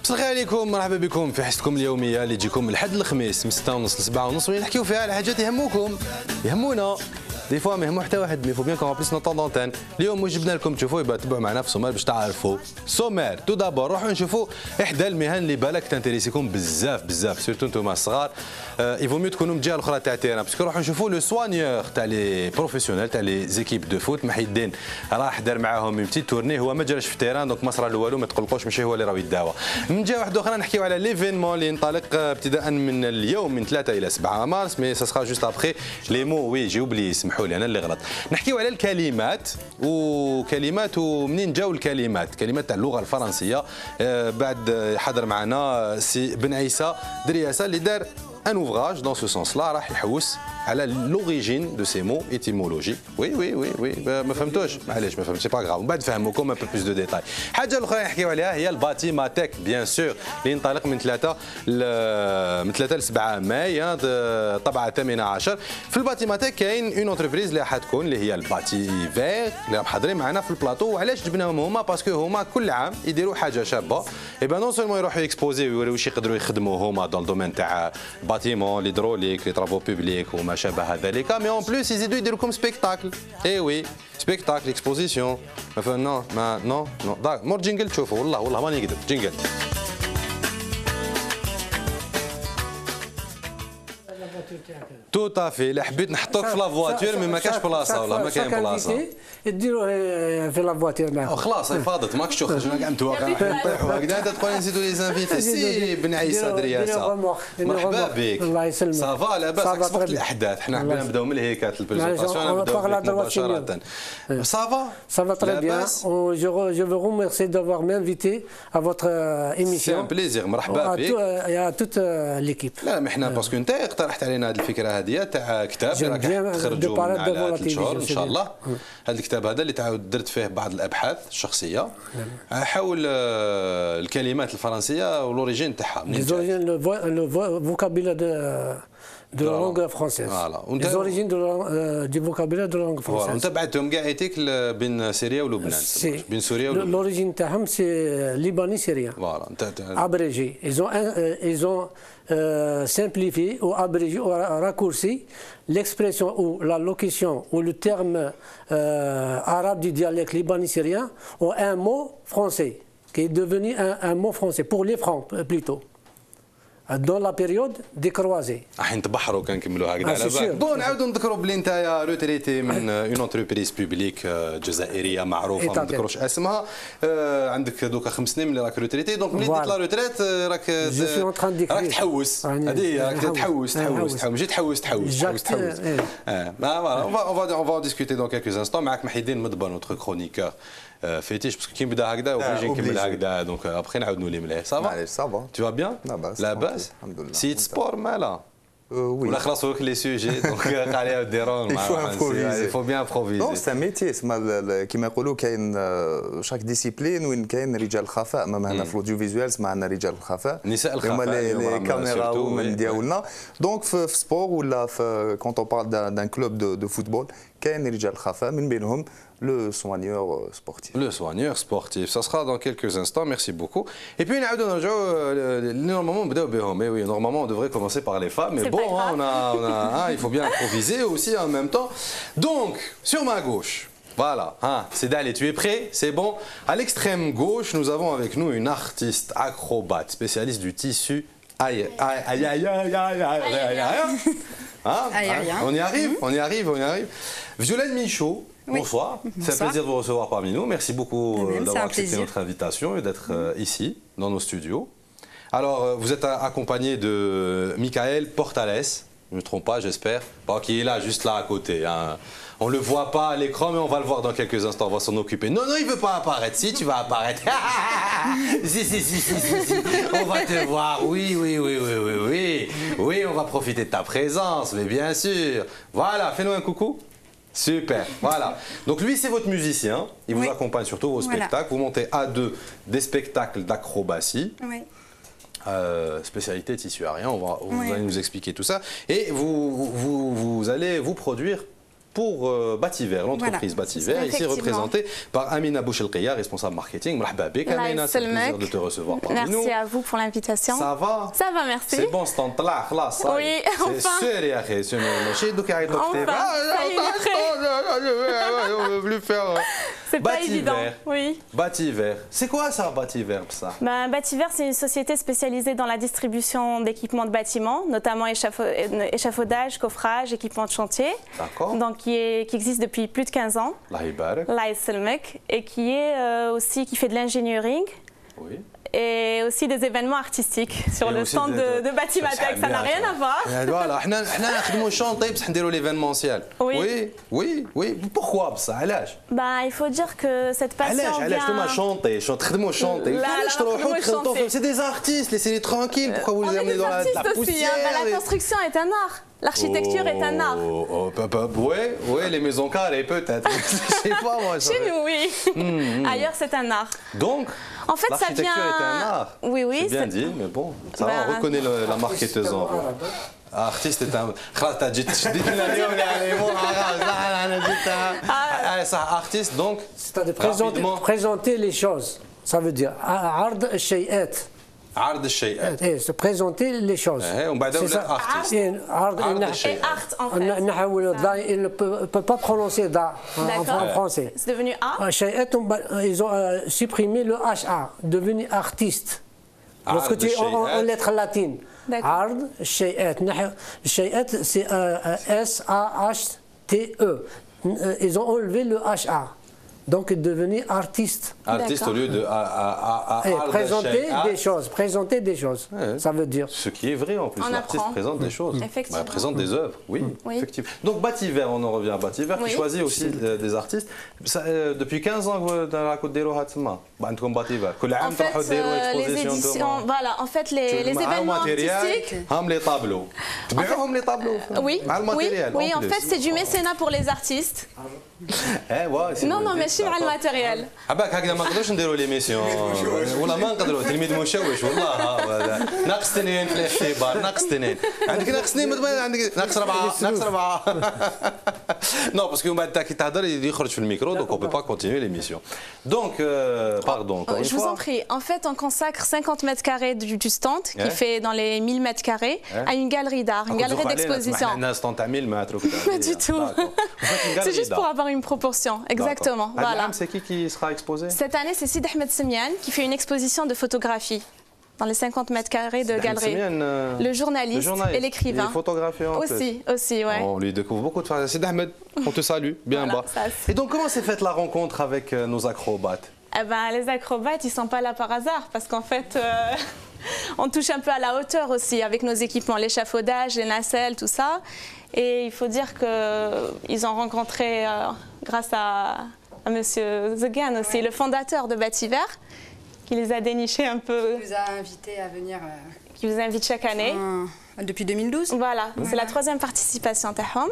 السلام عليكم، مرحبا بكم في حصتكم اليوميه اللي تجيكم من الحد للخميس من 6:30 ل 7:30 وين نحكيو فيها على حاجات يهموكم يهمونا دي فوا ما يهمو حتى واحد مي فو بيان كون بليس نو طون دونتين. اليوم جبنا لكم تشوفوا يبقى تبعوا معنا في سومير باش تعرفوا. سومير تو دابور روحوا نشوفوا احدى المهن اللي بالك تنتريسيكم بزاف بزاف سيرتو نتوما الصغار. يفو ميو تكونوا من الجهه الاخرى تاع التيران باسكو روحوا نشوفوا لو سوانيور تاع لي بروفيسيونيل تاع لي زيكيب دو فوت. محي الدين راح دار معاهم اون بتيت تورني، هو ما جراش في التيران دونك ما صرا له والو، ما تقلقوش ماشي هو اللي راه يداوى. من جهه واحده اخرى نحكيو على ليفينمون اللي ينطلق ابتداء من اليوم من 3 الى 7 مارس، مي سا سرا جوست ابخي لي مو وي جي اوبلي سمحوا لي انا اللي غلط. نحكيو على الكلمات ومنين جاو الكلمات تاع اللغه الفرنسيه. بعد حضر معنا سي بن عيسى درياسه اللي دار ان اوفراج دون سو سونس لا، راح يحوس على لوريجين دو سي مو ايتيمولوجي. وي ما فهمتوش معليش، ما فهمتش سي با غراف، ومن بعد نفهمكم ان بو بلوس دو ديتاي. حاجه الاخرى نحكيو عليها هي الباتيماتيك بيان سور اللي ينطلق من 3 ل 7 ماي طبعا 18. في الباتيماتيك كاين اون انتربريز اللي راح تكون اللي هي الباتي فير اللي راهم حاضرين معنا في البلاطو. وعلاش جبناهم هما؟ باسكو هما كل عام يديروا حاجه شابه، اي بان نون سولمون يروحوا اكسبوزي ويوريو واش يقدروا يخدموا هما دون الدومين تاع الباتيمون ليدروليك لي ترافو بوبليك وما شابه ذلك. مي اون بلوس يزيدوا يديروا لكم سبيكتاكل. اي وي سبيكتاكل اكسبوزيسيون. نو داك مور جينجل تشوفوا والله ماني نكذب جينجل. تو طافي لا حبيت نحطوك في لافواتور مي ما كاش بلاصه ولا ما كاين بلاصه ديروه في لافواتور معاهم. خلاص فاضت ماكش خرجنا كاع متواقع نطيحوا هكذا. انت تقول نزيدوا لي زانفيتي سي بن عيسى درياسه مرحبا بك. الله يسلمك. صافا لاباس سبقت الاحداث. حنا حبينا نبداو من الهيكات البريزونطاسيون نبداو مباشره. Ça va très bien. Je vous remercie d'avoir m'invité à votre émission. C'est un plaisir. مرحبا بك. Et à toute l'équipe. لا ما احنا باسكو انت اقترحت علينا هذه الفكره هذه تاع كتاب راك تخرجوا على 3 شهور ان شاء الله. هذا الكتاب هذا اللي تعاود درت فيه بعض الابحاث الشخصيه حول الكلمات الفرنسيه ولوريجين تاعها. لو فوكابيلار de la langue française. Voilà. Les origines du vocabulaire de la langue française. وانت بعتهم كاع ايتيكل بين سوريا ولبنان. بين سوريا ولبنان. L'origine تاعهم c'est libanais syrien. Voilà. Abrégé. Ils ont simplifié ou abrégé ou raccourci l'expression ou la locution ou le terme arabe du dialecte libanais syrien ou un mot français qui est devenu un mot français pour les francs plutôt. Dans la période des croisés. راح نتبحروا كنكملوا هكذا على بالك. بون نعاودوا نذكروا بلي انت روتريتي من اون انتربريز بوبليك جزائريه معروفه ما نذكروش اسمها. عندك دوكا 5 سنين ملي راك روتريتي دونك ملي ديت لا روتريت راك تحوس. هذه راك تحوس ماشي تحوس on va en discuter dans quelques instants. معك محي الدين مدبر نوتر كرونيكور فيتيش باسكو كي نبدا هكذا وبيجي نكمل هكذا دونك ابخي نعاود نولي مليح. صافا tu vas bien لاباس سيت سبور مالا ولا خلاص لك لي سوجي دونك قال ديرون il faut bien improviser. Non, c'est un métier كيما يقولوا كاين شاك ديسيبلين وين كاين رجال الخفاء. ما معنا في الاوديو فيزوال معنا رجال الخفاء نساء الخفاء هما لي كاميرا ومن ديالنا. دونك في سبور ولا في كونت اون بارل دان كلوب دو فوتبول كاين رجال الخفاء من بينهم le soigneur sportif. Le soigneur sportif, ça sera dans quelques instants, merci beaucoup. Et puis, normalement, on devrait commencer par les femmes, mais bon, il faut bien improviser aussi en même temps. Donc, sur ma gauche, voilà, c'est Dali, tu es prêt? C'est bon. À l'extrême gauche, nous avons avec nous une artiste acrobate, spécialiste du tissu. On y arrive. Violaine Michaud. Oui. Bonsoir, c'est un plaisir de vous recevoir parmi nous. Merci beaucoup d'avoir accepté notre invitation et d'être ici, dans nos studios. Alors, vous êtes accompagné de Michael Portales, je ne me trompe pas, j'espère. Bon, qui est là, juste là à côté. Hein. On ne le voit pas à l'écran, mais on va le voir dans quelques instants, on va s'en occuper. Non, non, il ne veut pas apparaître. Si, tu vas apparaître. Si. On va te voir. Oui. Oui, on va profiter de ta présence, mais bien sûr. Voilà, fais-nous un coucou. Super, voilà. Donc lui, c'est votre musicien. Il vous accompagne sur tous vos spectacles. Vous montez à deux des spectacles d'acrobatie. Oui. Spécialité tissu aérien, vous allez nous expliquer tout ça. Et vous allez vous produire pour Bativer, l'entreprise Bativer, ici représentée par Amina Bouchelkia, responsable marketing. Amina, c'est un plaisir de te recevoir parmi nous. Merci à vous pour l'invitation. Ça va? Ça va, merci. C'est bon, c'est en là, ça. Oui, enfin. C'est sûr, c'est on veut plus faire. C'est pas évident. Oui. Bativer. C'est quoi ça, Bativer, ça? Bativer, c'est une société spécialisée dans la distribution d'équipements de bâtiments, notamment échafaudage, coffrage, équipements de chantier. D'accord. Donc qui existe depuis plus de 15 ans. Et qui fait de l'engineering. Oui. Et aussi des événements artistiques sur le stand de Batimatech. Ça n'a rien à voir. Voilà, nous chanter parce qu'on l'événementiel. Oui. Pourquoi ça? Il faut dire que cette passion vient... chanter. C'est des artistes, laissez-les tranquilles. Pourquoi vous les amenez dans la poussière? La construction est un art. L'architecture est un art. Oui, les maisons carrées peut-être. Je sais pas moi. Chez nous, oui. Ailleurs, c'est un art. Donc, en fait, ça vient... est un art. Oui. C'est bien dit, mais bon, ça va, on reconnaît la marketeuse en vous. Artiste est un... Artiste, donc... C'est-à-dire présenter les choses. Ça veut dire عرض الشيئات. عرض الشيئات. Se présenter les choses. C'est ça. Artiste. Et art, en fait. Il ne peut pas prononcer da en français. C'est devenu art. Ils ont supprimé le HA, devenu artiste. Lorsque tu es en lettres latines. عرض الشيئات. الشيئات c'est S-A-H-T-E. Ils ont enlevé le HA. Donc devenu artiste. Artiste au lieu de présenter des choses, ça veut dire. Ce qui est vrai en plus, l'artiste présente des choses. Effectivement. Présente des œuvres, oui, effectivement. Donc Bativer, on en revient à Bativer, qui choisit aussi des artistes. Depuis 15 ans dans la Côte d'Ivoire, Bativer. En fait, les éditions, voilà, en fait les événements artistiques. Les tableaux. Les tableaux. Oui, en fait c'est du mécénat pour les artistes. Non, mais je suis على الماتيريال. هكذا ما نقدروش نديروا ليميسيون ولا ما نقدروا تلميذ مشوش والله ناقص تنين في الاختبار ناقص تنين عندك ناقص تنين عندك ناقص ربعه Non, parce que كي تهضر يخرج في الميكرو donc on peut pas continuer l'émission. Donc pardon. Je vous en prie. En fait, on consacre 50 mètres carrés du stand qui fait dans les 1000 mètres carrés à une galerie d'art, une galerie d'exposition. Pas du tout. C'est juste pour avoir une proportion. Exactement. Voilà. C'est qui sera exposé? Cette année, c'est Sid Ahmed Semian qui fait une exposition de photographie dans les 50 mètres carrés de galerie. Le journaliste et l'écrivain. Les photographies en aussi, ouais. On lui découvre beaucoup de choses. Sid Ahmed, on te salue, bien bas. Et donc, comment s'est faite la rencontre avec nos acrobates? Les acrobates, ils ne sont pas là par hasard parce qu'en fait, on touche un peu à la hauteur aussi avec nos équipements, l'échafaudage, les nacelles, tout ça. Et il faut dire qu'ils ont rencontré, grâce à Monsieur Zegan aussi, le fondateur de Bativer, qui les a dénichés un peu. Qui nous a invités à venir. Qui vous invite chaque année. Depuis 2012. Voilà, c'est la 3e participation Tahom.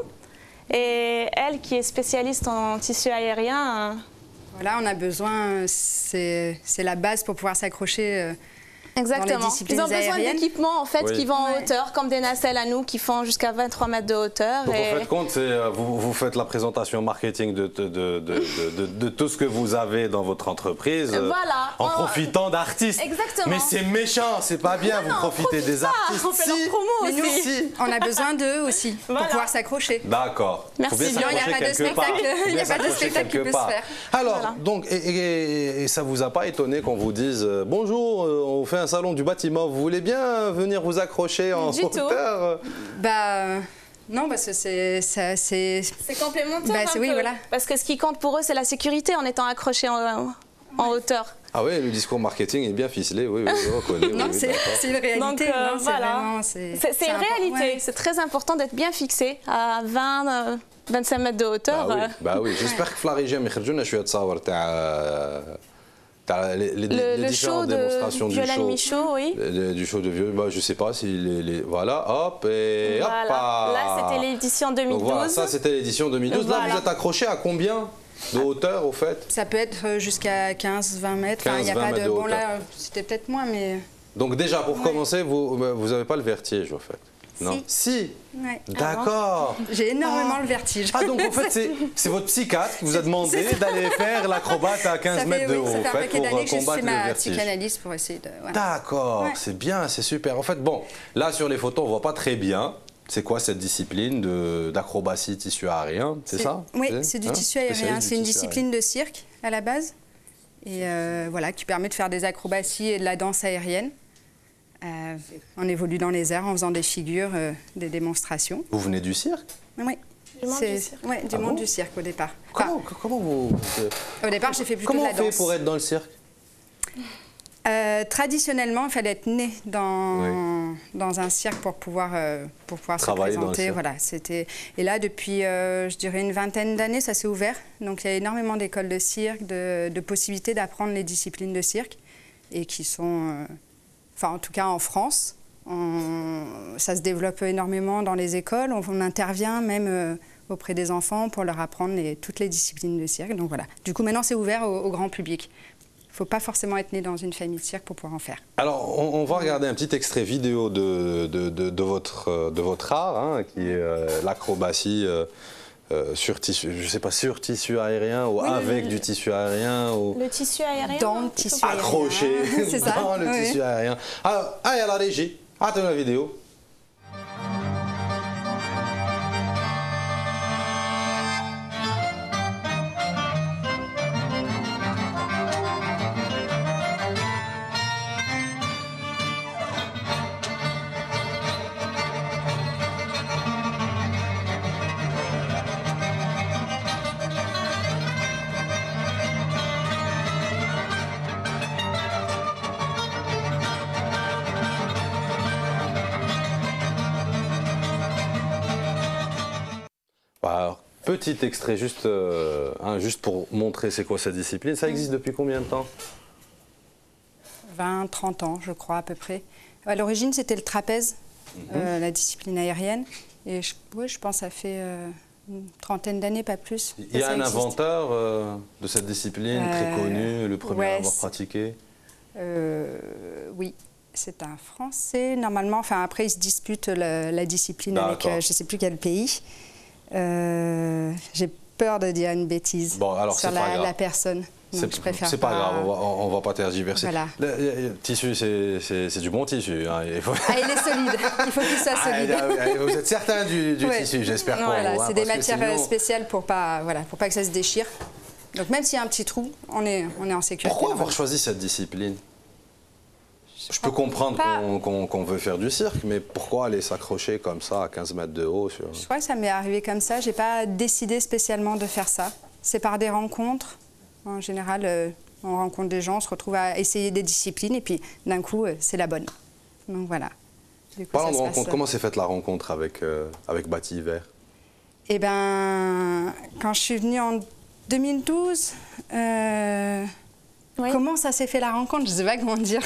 Et elle, qui est spécialiste en tissu aérien. Voilà, on a besoin, c'est la base pour pouvoir s'accrocher. Exactement. Ils ont besoin d'équipements en fait qui vont en hauteur, comme des nacelles à nous qui font jusqu'à 23 mètres de hauteur. Donc en fait, compte, vous faites la présentation marketing de tout ce que vous avez dans votre entreprise, en profitant d'artistes. Exactement. Mais c'est méchant, c'est pas bien, vous profitez des artistes. On fait leur promo aussi. On a besoin d'eux aussi pour pouvoir s'accrocher. D'accord. Merci. Sinon, il n'y a pas de spectacle, il n'y a pas de spectacle qui peut se faire. Alors, donc, et ça vous a pas étonné qu'on vous dise bonjour, on fait un salon du bâtiment, vous voulez bien venir vous accrocher en hauteur? Non, parce que c'est complémentaire un peu. Oui, voilà. Parce que ce qui compte pour eux, c'est la sécurité en étant accroché en hauteur. Ah oui, le discours marketing est bien ficelé, oui, je reconnais. Non, oui, c'est une réalité. Donc, voilà. C'est une réalité. Ouais. C'est très important d'être bien fixé à 20, 25 mètres de hauteur. Bah oui. J'espère que Flarigem يخرجونا شوية تصاور تاع les différentes démonstrations du show. Michaud, oui. Du show de vieux, bah, je sais pas si voilà, hop et hop. Voilà. Là, c'était l'édition 2012. Donc, voilà, ça c'était l'édition 2012. Voilà. Là, vous êtes accroché à combien de hauteur au fait? Ça peut être jusqu'à 15-20 mètres. Enfin, il n'y a pas de. Bon, là, c'était peut-être moins, mais. Donc, déjà, pour commencer, vous n'avez pas le vertige, au fait? Non. Si. Ouais. D'accord. J'ai énormément le vertige. Ah, donc en fait, c'est votre psychiatre qui vous a demandé d'aller faire l'acrobate à 15 mètres de haut, ça fait un paquet d'années que je fais ma vertige. psychanalyse pour essayer de... Voilà. D'accord, c'est bien, c'est super. En fait, bon, là sur les photos, on ne voit pas très bien. C'est quoi cette discipline d'acrobatie tissu aérien, c'est ça? Oui, c'est du tissu aérien. C'est une discipline de cirque à la base. Et voilà, qui permet de faire des acrobaties et de la danse aérienne. On évolue dans les airs en faisant des figures, des démonstrations. Vous venez du cirque? Oui. Du monde du cirque. Oui, du monde du cirque au départ. Comment vous... Au départ, j'ai fait plutôt de la danse. Comment on fait pour être dans le cirque? Traditionnellement, il fallait être né dans un cirque pour pouvoir se présenter. Voilà, et là, depuis, je dirais, une vingtaine d'années, ça s'est ouvert. Donc, il y a énormément d'écoles de cirque, de possibilités d'apprendre les disciplines de cirque, et qui sont... Enfin, en tout cas, en France, ça se développe énormément dans les écoles. On intervient même auprès des enfants pour leur apprendre toutes les disciplines de cirque. Donc voilà. Du coup, maintenant, c'est ouvert au grand public. Il ne faut pas forcément être né dans une famille de cirque pour pouvoir en faire. Alors, on va regarder un petit extrait vidéo de votre art, hein, qui est l'acrobatie sur tissu, je ne sais pas, sur tissu aérien ou avec du tissu aérien ou... Le tissu aérien. Dans le tissu aérien. Accroché c'est ça, dans le tissu aérien. Alors, allez à la régie, attendez la vidéo. Alors, petit extrait, juste pour montrer c'est quoi cette discipline. Ça existe depuis combien de temps? 20-30 ans, je crois, à peu près. À l'origine, c'était le trapèze, la discipline aérienne. Et je pense que ça fait une trentaine d'années, pas plus. Il y a un inventeur de cette discipline, très connu, le premier à avoir pratiqué? Oui. C'est un Français, normalement. Enfin, après, il se dispute la discipline avec je ne sais plus quel pays. J'ai peur de dire une bêtise sur la personne. C'est pas grave, on va pas tergiverser. Voilà. Le tissu, c'est du bon tissu. Hein. Il est solide, il faut qu'il soit solide. Vous êtes certain du tissu, j'espère pas. Voilà, c'est des matières spéciales pour pas que ça se déchire. Donc même s'il y a un petit trou, on est en sécurité. Pourquoi avoir choisi cette discipline? Je peux comprendre qu'on veut faire du cirque, mais pourquoi aller s'accrocher comme ça à 15 mètres de haut Je crois que ça m'est arrivé comme ça. Je n'ai pas décidé spécialement de faire ça. C'est par des rencontres. En général, on rencontre des gens, on se retrouve à essayer des disciplines et puis d'un coup, c'est la bonne. Donc voilà. Parlons de rencontre. Comment s'est faite la rencontre avec Bati Hiver? Eh bien, quand je suis venue en 2012, comment ça s'est fait la rencontre? Je ne sais pas comment dire.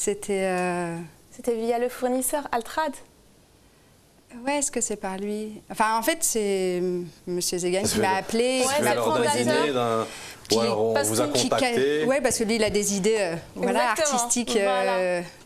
C'était via le fournisseur Altrad. Ouais, est-ce que c'est par lui? Enfin, en fait, c'est M. Zegan qui m'a appelé. Ouais, c'est le fondateur. Ou alors on vous a contacté. Oui, parce que lui, il a des idées artistiques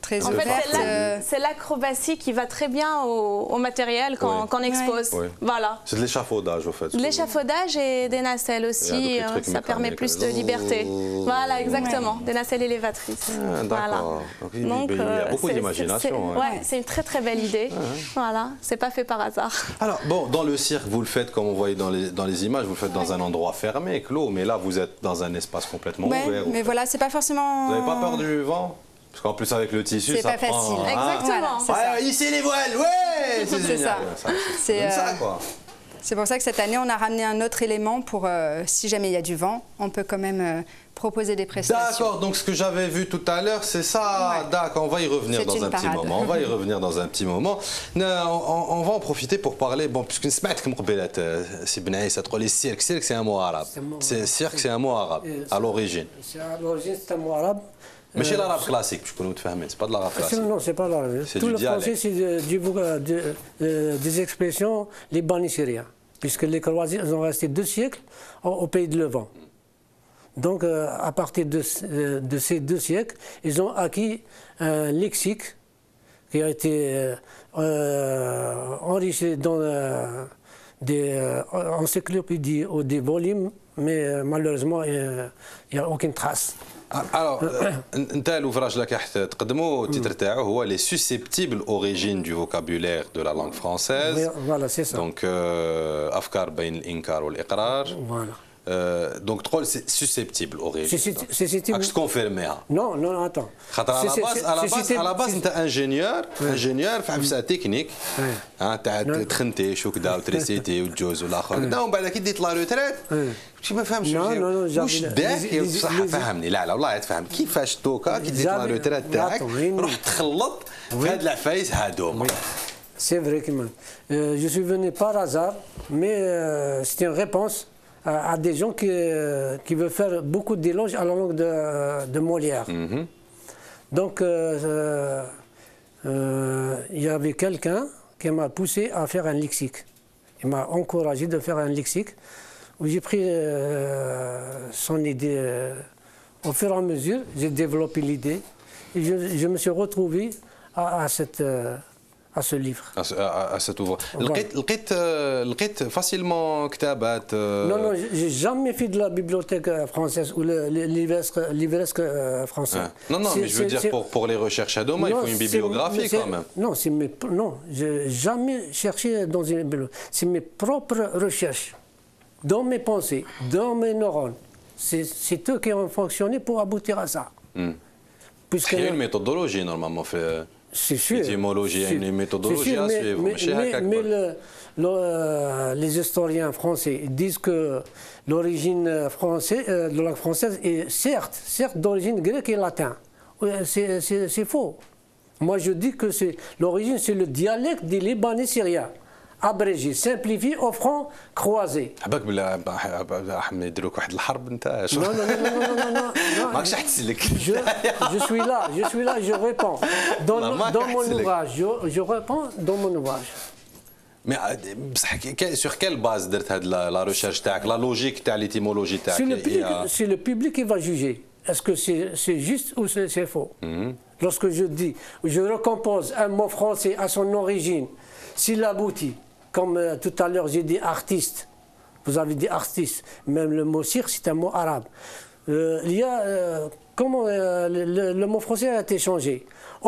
très ouvertes. En fait, c'est l'acrobatie qui va très bien au matériel qu'on expose. Oui. Voilà. C'est de l'échafaudage, au fait. De l'échafaudage et des nacelles aussi. Ça permet plus de liberté. Voilà, exactement. Des nacelles élévatrices. D'accord. Donc, il y a beaucoup d'imagination. Ouais, c'est une très très belle idée. Voilà, c'est pas fait par hasard. Alors, bon, dans le cirque, vous le faites, comme on voyait dans les images, vous le faites dans un endroit fermé, clos, mais là, vous êtes dans un espace complètement ouvert. Mais voilà, c'est pas forcément... Vous n'avez pas peur du vent? Parce qu'en plus, avec le tissu, ça prend... C'est pas facile. Exactement. Voilà, ici les voiles, ouais. C'est génial. C'est ça, quoi. C'est pour ça que cette année, on a ramené un autre élément pour, si jamais il y a du vent, on peut quand même proposer des prestations. D'accord, donc ce que j'avais vu tout à l'heure, c'est ça. Ouais. D'accord, on va y revenir dans un petit moment. On va y revenir dans un petit moment. On va en profiter pour parler, bon, puisque cirque, c'est un mot arabe. Cirque, c'est un mot arabe, à l'origine. À l'origine, c'est un mot arabe. Mais c'est l'arabe classique, je connais, c'est pas de l'arabe classique. Non, c'est pas l'arabe. Tout le français, c'est des expressions libanais-syriens, puisque les Croisiens ont resté 2 siècles au pays de Levant. Donc, à partir de ces 2 siècles, ils ont acquis un lexique qui a été enrichi dans des encyclopédies ou des volumes, mais malheureusement, il n'y a aucune trace. Alors, l'ouvrage اللي تقدموا التيتر تاعو هو les susceptibles origines du vocabulaire de la langue française. Voilà, c'est ça. Donc, أفكار بين الإنكار والإقرار. Voilà. Donc, c'est susceptible origine. Susceptible. Tu confirmes. Non, attends. À la base, tu es ingénieur في sa technique. تخنتي شو كذا وتريسيتي وتجوز والاخر كذا ومن بعد كي ديت لا روتريت شي ما فهمش واش داك بصح فهمني لا والله تفهم كيفاش دوكا كي ديت لا روتريت تاعك روح تخلط في هاد العفايس هادوما. C'est vrai que je suis venu par hasard, mais c'était une réponse à des gens qui veulent faire beaucoup d'éloges à la langue de Molière. Donc, il y avait quelqu'un qui m'a poussé à faire un lexique. Il m'a encouragé de faire un lexique où j'ai pris son idée. Au fur et à mesure, j'ai développé l'idée et je me suis retrouvé à ce livre. À cet ouvrage. لقيت facilement كتابات. Non, j'ai jamais fait de la bibliothèque française ou le livresque français. Non, mais je veux dire pour les recherches à Doma, il faut une bibliographie quand même. Non, j'ai jamais cherché dans une bibliothèque. C'est mes propres recherches, dans mes pensées, dans mes neurones. C'est eux qui ont fonctionné pour aboutir à ça. Il y a une méthodologie normalement fait. C'est sûr. L'étymologie, il y a une méthodologie à suivre. Mais les historiens français disent que l'origine de la langue française est certes d'origine grecque et latine. C'est faux. Moi je dis que l'origine c'est le dialecte des Libanais syriens. abrégé, simplifié, offrant, croisé. عباك بلا احمد يديروك واحد الحرب انت Non, ماكش حتسلك. Je suis là, je réponds. Dans mon ouvrage, je réponds dans mon ouvrage. Mais sur quelle base درت هاد la recherche تاعك, la logique تاع l'étymologie تاعك? C'est le public qui va juger. Est-ce que c'est juste ou c'est faux? Lorsque je dis, je recompose un mot français à son origine, s'il aboutit, comme tout à l'heure j'ai dit artiste, vous avez dit artiste, même le mot cirque c'est un mot arabe. Il y a, comment le mot français a été changé,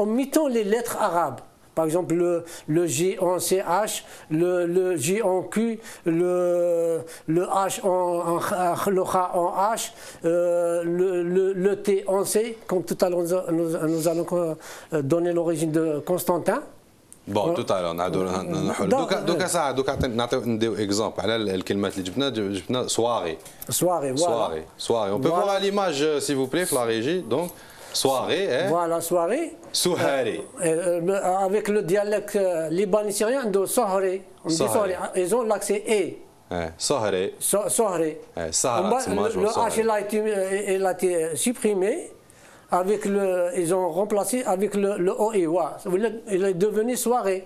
en mettant les lettres arabes. Par exemple, le G en CH, le G en Q, le H le H en H, le T en C, comme tout à l'heure nous allons donner l'origine de Constantin. Bon, tout à l'heure, دوكا نديو اكزامبل على الكلمات اللي جبنا soirée. Soirée. On peut voir à l'image, s'il vous plaît, la régie. Donc, soirée. Voilà, soirée. Souhari. Avec le dialecte libanais-syrien de Sohari. Ils ont l'accès E. Sohari. Le H il a été supprimé. Ils ont remplacé avec le O et Wa. Il est devenu soirée.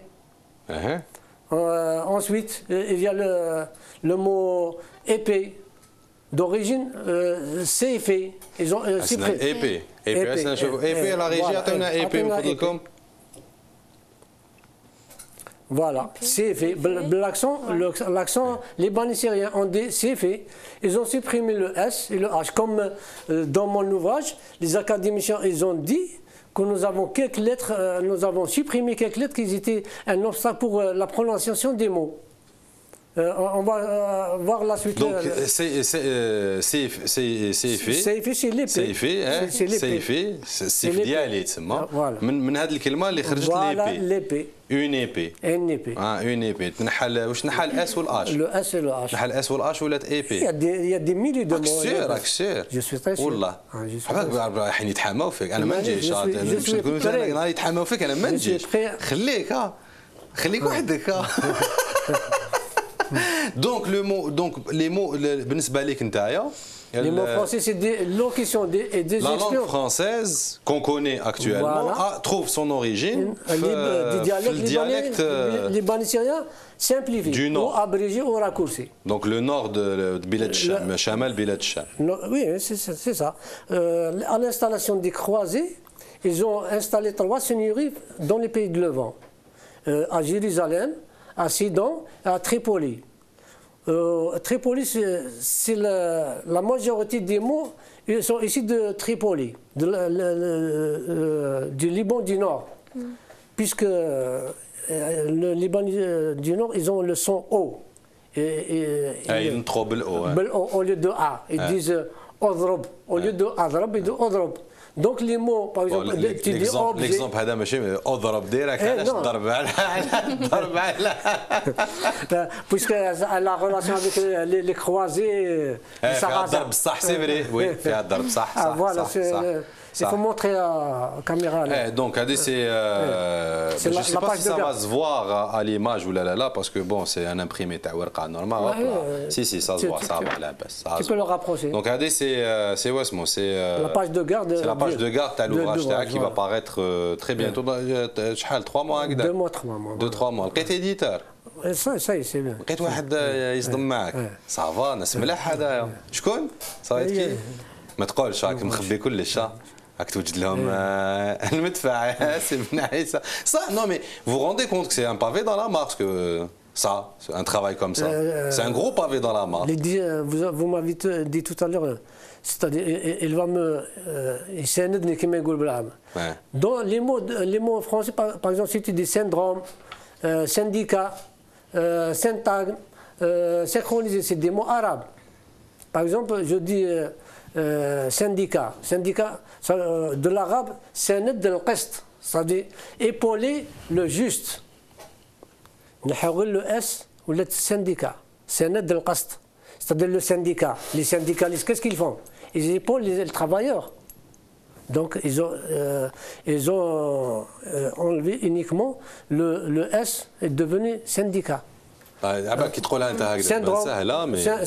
Ensuite, il y a le mot épée. D'origine CFE. Ils ont supprimé. épée la régie عطينا épée من فضلكم. Voilà, CFE. L'accent libanais-syrien on dit CFE. Ils ont supprimé le S et le H. Comme dans mon ouvrage, les académiciens ils ont dit que nous avons quelques lettres, nous avons supprimé quelques lettres qui étaient un obstacle pour la prononciation des mots. On va voir la suite. Donc, c'est c'est ديالي تسمى من هذه الكلمه اللي خرجت ليبي اون ايبي ان ايبي اون ايبي تنحل واش نحل الاس والاش لو اس لو اش نحل الاس والاش ولات اي بي يا دي ميلي دو مو راك سير جو سوي تري سير والله رايحين يتحاماو فيك انا ما نجيش باش نقول انا يتحاماو فيك انا ما نجيش خليك خليك وحدك Donc les mots بالنسبة لك نتايا les mots français c'est des locutions et des la expressions. La langue française qu'on connaît actuellement trouve son origine du dialecte libanais simplifié ou abrégé ou raccourci. Donc le nord de Bilad Sham, Shamal Bilad Sham. Oui, c'est ça. À l'installation des croisés, ils ont installé 3 seigneuries dans les pays de Levant. À Jérusalem, à Sidon et à Tripoli. Tripoli, c'est la majorité des mots ils sont ici de Tripoli, du Liban du Nord. Puisque le Liban du Nord, ils ont le son O. Ils trop au lieu de A. Ils disent Odrob. Au lieu de Adrob, ils disent Odrob. Donc les mots, par exemple, tu dis objet. L'exemple هذا ماشي اضرب ديرك علاش تضرب على puisque la relation avec les croisés فيها الضرب صح سي فري وي فيها الضرب صح voilà il faut montrer à la caméra là. Donc je ne sais pas si ça va se voir à l'image ou là parce que bon c'est un imprimé تاع ورقه normal si ça se voit ça va لاباس tu peux le rapprocher. Donc c'est واسمو c'est la page de garde. C'est la page de garde تاع l'ouvrage تاعك qui va paraître très bientôt شحال 3 mois هكذا 2 mois 3 mois 2-3 mois لقيت éditeur ça y est c'est bien. لقيت واحد يصدم معك صافا ناس ملاح هذايا شكون صايت كي ما تقولش راك مخبي كلش راك توجد لهم المدفع سي بن عيسى صح non mais vous vous rendez compte que c'est un pavé dans la mare que ça un travail comme ça c'est un gros pavé dans la mare. Vous m'avez dit tout à l'heure c'est-à-dire il va me يساندني كما يقول بالعام. Dans les mots français par exemple si tu dis syndrome syndicat syntagme synchronisé c'est des mots arabes. Par exemple je dis syndicat de l'arabe سند القسط c'est-à-dire épauler le juste. نحول le S ولا syndicat سند القسط c'est-à-dire le syndicat les syndicalistes qu'est-ce qu'ils font ils épaulent les travailleurs donc ils ont enlevé uniquement le S est devenu syndicat.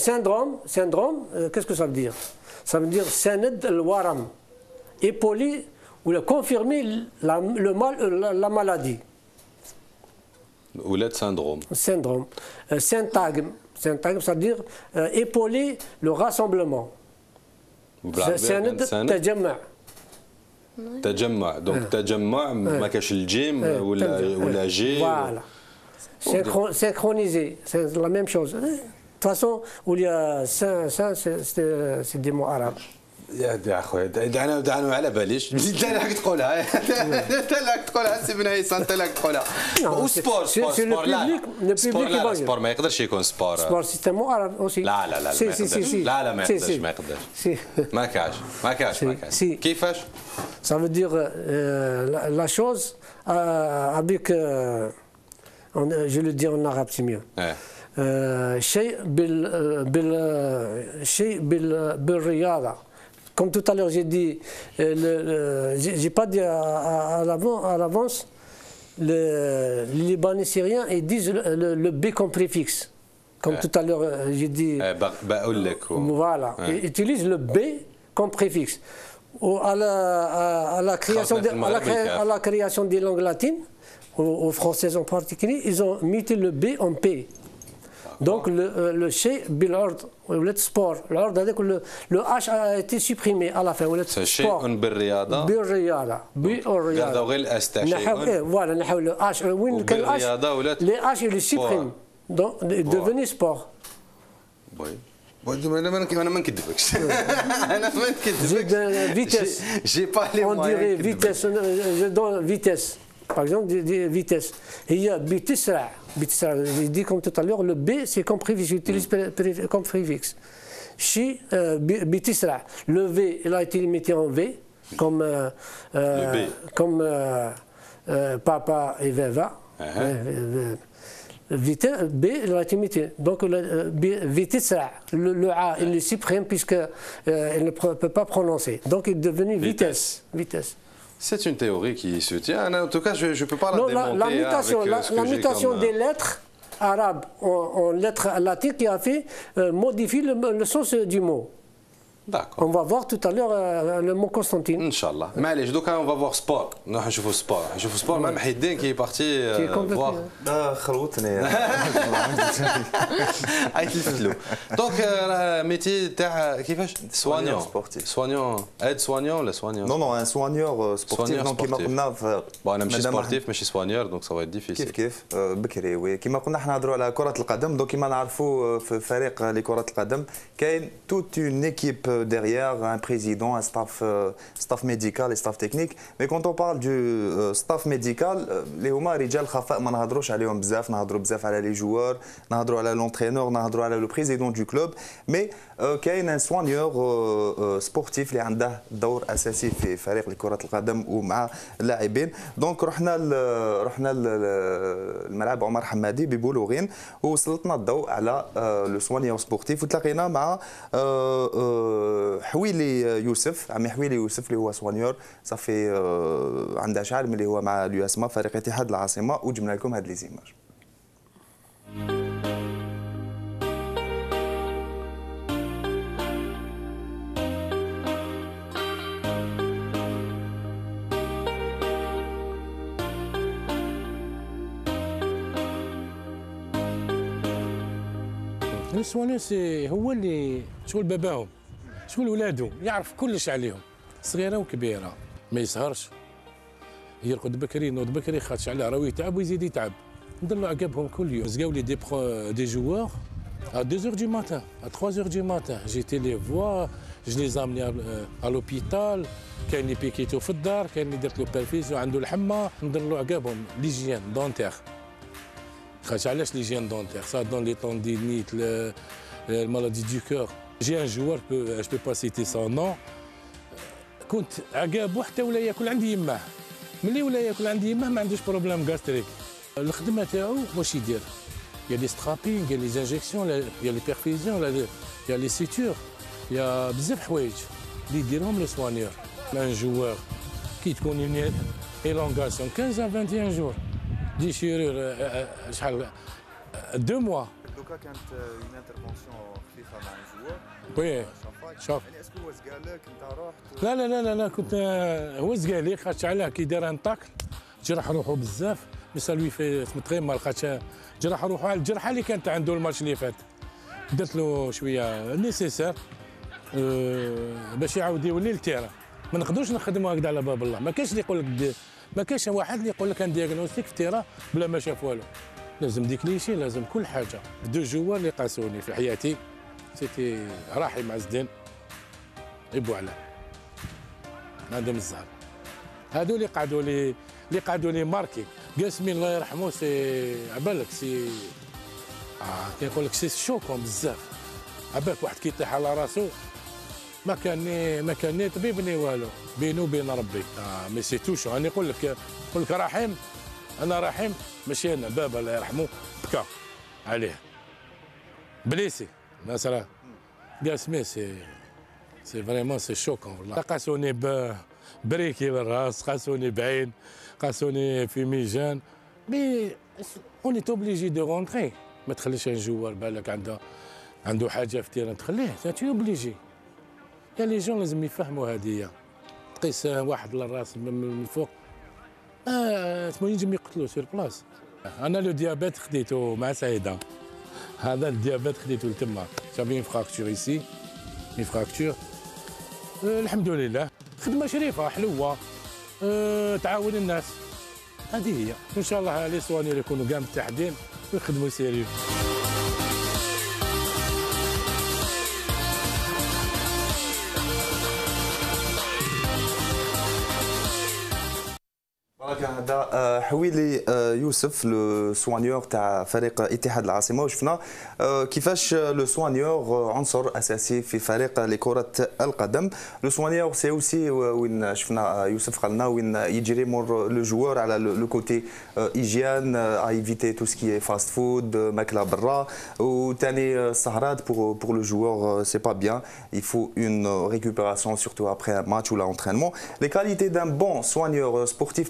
Syndrome qu'est-ce que ça veut dire ça veut dire سند الورم épauler ou confirmer le mal la maladie. Ou le syndrome. Syntagme, c'est-à-dire épauler le rassemblement. تجمع. تجمع donc تجمع ما كاش الجيم ولا جي. Voilà. Synchroniser, c'est la même chose. De toute façon, où il y a ça c'est des mots arabes. يا خويا دعنا على باليش انت راك تقولها انت راك تقولها سي بن عيسى انت راك تقولها وسبور لا سبور ما يقدرش يكون سبور سبور سيستم عربي اوسي لا ما يقدرش ما كاش كيفاش ça veut dire la chose avec je le dis en arabe c'est mieux شيء بالرياضه. Comme tout à l'heure, j'ai dit, j'ai pas dit à l'avance, les Libanais syriens, ils disent le B comme préfixe. Comme tout à l'heure, j'ai dit. Voilà, ils utilisent le B comme préfixe. À la création des langues latines, aux françaises en particulier, ils ont mis le B en P. Donc le شيء بالعرض ولات sport العرض هذاك le H a été supprimé à la fin ولات sport بالرياضه بالرياضه غير الاس تاع شيء فوالا نحاول H وين كان H les H ils suppriment donc devenu sport. انا ما نكذبكش انا ما نكذبكش فيتيس جي با لي on dirait vitesse je donne vitesse par exemple des vitesses. Il y a Bitisra. J'ai dit comme tout à l'heure, le B c'est comme préfixe, j'utilise comme préfixe. Chi Bitisra. Le V, il a été limité en V, comme papa et Veva. B, il a été limité. Donc vitesse, le A, il le supprime puisqu'il ne peut pas prononcer. Donc il est devenu vitesse. C'est une théorie qui se tient. En tout cas, je ne peux pas la démonter. La mutation des lettres arabes en lettres latines qui a fait modifier le sens du mot. D'accord. On va voir tout à l'heure le mot Constantine. Inch'Allah. معليش دوكا on va voir sport. نروح نشوفوا سبور. نشوفوا سبور مع محي الدين qui est parti voir. خلوتني. عيط الفتلو. دونك ميتي تاع كيفاش؟ سوانيون. سوانيون. ايد سوانيون ولا سوانيون؟ نو نو ان سوانيور سبورتيف دونك كيما قلنا انا ماشي سبورتيف ماشي سوانيور دونك سا فا ديفيسيل. كيف بكري وي كيما قلنا حنا نهضروا على كرة القدم دونك كيما نعرفوا في فريق لكرة القدم كاين توت اون ايكيب derrière un président, un staff médical et staff technique. Mais quand on parle du staff médical, les هما رجال خفاء ما نهضروش عليهم بزاف، نهضروا بزاف على لي جوار، نهضروا على l'entraîneur، نهضروا على le président du club. Mais كاين un soigneur sportif اللي عنده دور اساسي في فريق لكرة القدم ومع اللاعبين. دونك رحنا الملعب عمر حمادي ببلوغين وسلطنا الضوء على لو سوانيور سبورتيف وتلاقينا مع حويلي يوسف، عمي حويلي يوسف اللي هو سوانيور صافي عنده شعر ملي هو مع اليوسما فريق اتحاد العاصمه وجبنا لكم هاد لي زيماج. السوانير هو اللي شغل باباهم شغل ولادهم يعرف كلش عليهم صغيره وكبيره ما يسهرش يرقد بكري ينوض بكري خاطش عليه راه يتعب ويزيد يتعب ندير له عقابهم كل يوم زقاو لي دي جوار à 2h du matin à 3h du matin j'étais les voir je les amenais à l'hôpital كاين اللي بيكيتو في الدار كاين اللي درت له بيرفيزيون عنده الحمى ندير له عقابهم ليجيان دونتير خاطش علاش ليجيان دونتير ça donne les tendinites la maladie du cœur. J'ai un joueur, je peux pas citer son nom. كنت عقابو حتى ولا ياكل عندي يماه. ملي ولا ياكل عندي يماه ما عندوش بروبليم غاستريك. الخدمه تاعو واش يدير؟ يا لي سترابينغ، يا لي انجيكسيون، يا لي بيرفيزيون، يا لي سيتور، يا بزاف حوايج اللي يديرهم لي سوانيور. ان جوار كي تكون إيلونغاسيون 15 à 21 jours. ديشيرور شحال 2 mois. دوكا كانت اون انترفونسيون خفيفه مع الجوار وي شوف يعني اسكو هو زقالك انت رحت لا كنت هو زقالي خاطش علاه كي دار ان طاكل جرح روحو بزاف مي سالوي في متغير خاطش جرح روحو على الجرحه اللي كانت عنده الماتش اللي فات درت له شويه نيسيسير باش يعاود يولي للتيران ما نقدروش نخدموا هكذا على باب الله ما كاينش اللي يقول لك ما كاينش واحد اللي يقول لك دياغنوستيك في تيران بلا ما شاف والو لازم ديكليشي لازم كل حاجه دو جوار اللي قاسوني في حياتي سيتي راحي مع زدان يبو علاه عندهم الزهر هادو اللي قعدوا لي ماركي قاسمين الله يرحمه سي عبالك سي كيقول لك سي شوكون بزاف عبالك واحد كيطيح على راسو ما كان ني طبيب ني والو بينه وبين ربي مي سي توشو راني نقول لك رحيم انا رحيم ماشي انا بابا الله يرحمه بكى عليه بليسي مثلا قاسمي سي فريمون سي شوكون والله قاسوني بريكي بالراس قاسوني بعين قاسوني في ميجان مي اون ايت اوبليجي دو رونتري ما تخليش ان جوار بالك عنده حاجه في تيران تخليه تي اوبليجي يا لي جون لازم يفهموا هذه تقيس واحد للراس من الفوق ينجم يقتلوه سير بلاص. انا لو ديابيت خديته مع سعيده هذا الديابيت خديته لتما جافي اون فراكتور ايسي اون فراكتور الحمد لله خدمه شريفه حلوه تعاون الناس هذه هي ان شاء الله لي سوانير يكونوا كاع متحدين ويخدموا سيريو. هذا حويلي يوسف لو سوانيور تاع فريق اتحاد العاصمه وشفنا كيفاش لو سوانيور عنصر اساسي في فريق لكره القدم. لو سوانيور سي اوسي وين شفنا يوسف قالنا وين يجري مور لو جوور على لو كوتي ايجيان ايفيتي تو سكي فاست فود ماكله برا وثاني السهرات بور لو جوور سي با بيان il faut une récupération surtout après un match ou l'entraînement. Les qualités d'un bon soigneur sportif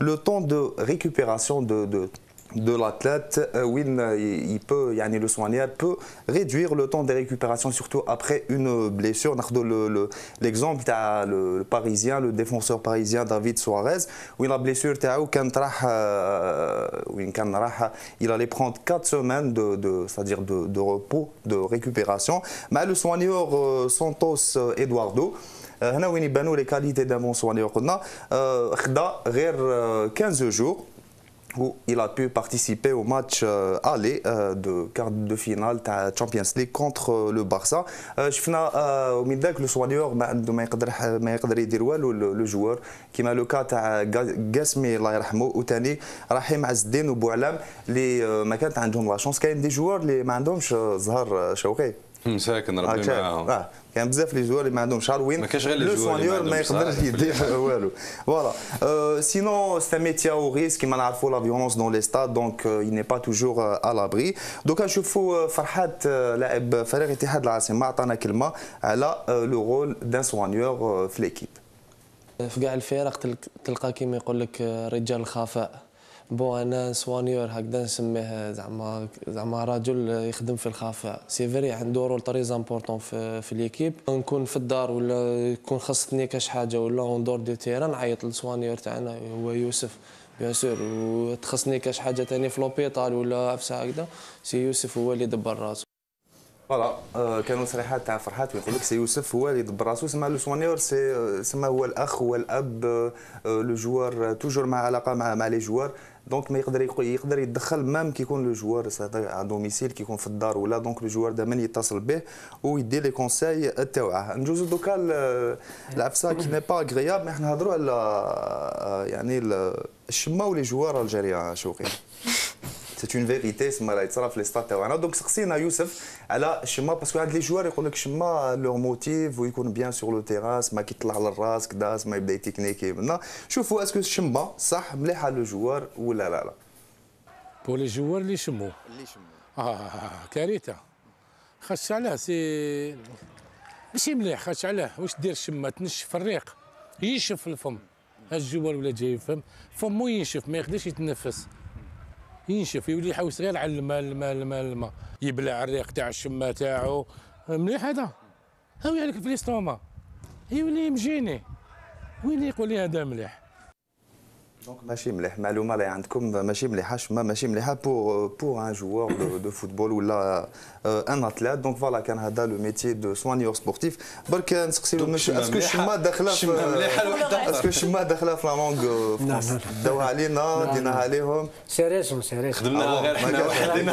le temps de récupération de l'athlète, il peut, le soigneur peut réduire le temps de récupération surtout après une blessure. L'exemple le parisien, le défenseur parisien David Suarez, où la blessure il allait prendre 4 semaines c'est-à-dire de repos, de récupération. Mais le soigneur Santos Eduardo, هنا وين يبانوا لي كاليتي دان بون سوانيور قلنا خدا غير 15 jours où il a pu participer au match aller de quart de finale تاع Champions League contre le Barça. شفنا ومن ذاك لو سوانيور ما يقدر يدير والو لو جوار كيما لو كا تاع قاسمي الله يرحمه وثاني رحيم عز الدين وبوعلام اللي ما كانت عندهم لا شونس. كاين دي جوار اللي ما عندهمش زهر شوقي مساكن ربي معاهم. كان بزاف لي جوار اللي ما عندهمش شعر وين لو سوانيور ما يقدرش يدير والو. فوالا سينون سي ان ميتي او ريسك كيما نعرفوا لا فيولونس دون لي ستاد دونك il n'est pas toujours à l'abri. دوكا نشوفوا فرحات لاعب فريق اتحاد العاصمه عطانا كلمه على لو رول دان سوانيور في ليكيب. في كاع الفرق تلقى كيما يقول لك رجال الخفاء. بون انا سوانيور هكذا نسميه زعما رجل يخدم في الخفاء. سي فري عنده رول تري امبورطون في ليكيب. نكون في الدار ولا يكون خصني كاش حاجه ولا اون دور دو تيران نعيط للسوانيور تاعنا هو يوسف بيان سور. وتخصني كاش حاجه ثاني في لوبيطال ولا عفسه هكذا سي يوسف هو اللي يدبر راسو. فوالا كانوا تصريحات تاع فرحات ويقول لك سي يوسف هو اللي يدبر راسو. سما لو سوانيور سما هو الاخ هو الاب لو جوار توجور مع علاقه مع لي جوار دونك ما يقدر يتدخل مام كي يكون لو جوار ا دوميسيل كي يكون في الدار ولا دونك لو جوار دائما يتصل به ويدي لي كونساي تاعه. نجوزو دوكا العفسه كي ني با اغرياب. احنا نهضروا على الشمه ولي جوار الجيريان شوقي. سي اون فيريتي سما راه يتصرف لي ستات تاعنا. دونك سقسينا يوسف على الشما باسكو عند لي جوار يقول لك الشما لور موتيف ويكون بيان سور لو تيراس ما كيطلع للراس كدا ما يبدا يتكنيكي منا. شوفوا اسكو الشما صح مليحه لو جوار ولا لا. بور لي جوار اللي يشموا كارثه. خاص علاه سي ماشي مليح. خاص علاه واش دير الشما تنشف الريق ينشف الفم. الجوار ولا جاي يفهم فمو ينشف ما يقدرش يتنفس ينشف يولي يحوس غير على الماء يبلع الريق تاع الشمه تاعو. مليح هذا هاوي عليك في الاستوما يولي مجيني وين يقول لي هذا مليح. دونك ماشي مليح. معلومه اللي عندكم ماشي مليحه الشمه ماشي مليحه بور ان جوار دو فوتبول ولا ان اتليت. دونك فوالا كان هذا لو ميتي دو سوانيور سبورتيف. برك نسقسيو اسكو الشمه داخله اسكو الشمه داخله في لا لونغ فرونس داوها علينا ديناها عليهم سيريسون خدمناها غير حنا وحدنا.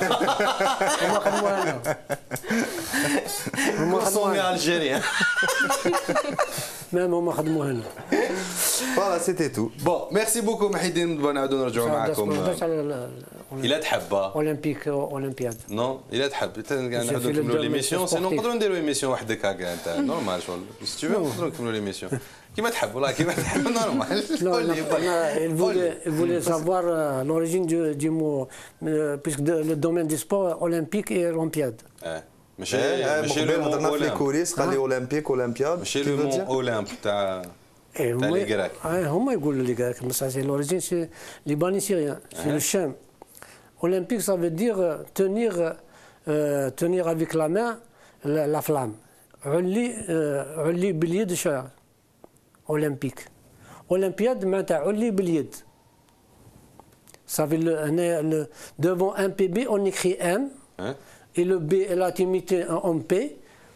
هما خدموها لنا هما خدموها الجيريان مام هما خدموها لنا. فوالا سيتي تو. بون ميرسي بوكو محيدين. نبغى نعاودوا نرجعوا معكم الى تحب اولمبيك اولمبياد نو الى تحب نعاودوا نكملوا ليميسيون سينو نقدروا نديروا ايميسيون وحدك هكا انت نورمال شغل سي تو نقدروا نكملوا ليميسيون كيما تحب والله كيما تحب نورمال. Il voulait savoir l'origine du mot puisque le domaine du sport olympique et olympiade. ماشي هضرنا في لي كوريس قال لي اولمبيك اولمبياد ماشي لو مون اولمب تاع les Grecs. هما يقولوا les Grecs mais ça c'est l'origine c'est libanais syrien. C'est le cham. Olympique ça veut dire tenir avec la main la flamme. علي باليد شعر olympique. Olympiade معناتها علي باليد. Ça veut devant un PB on écrit M et le B est la timidité en P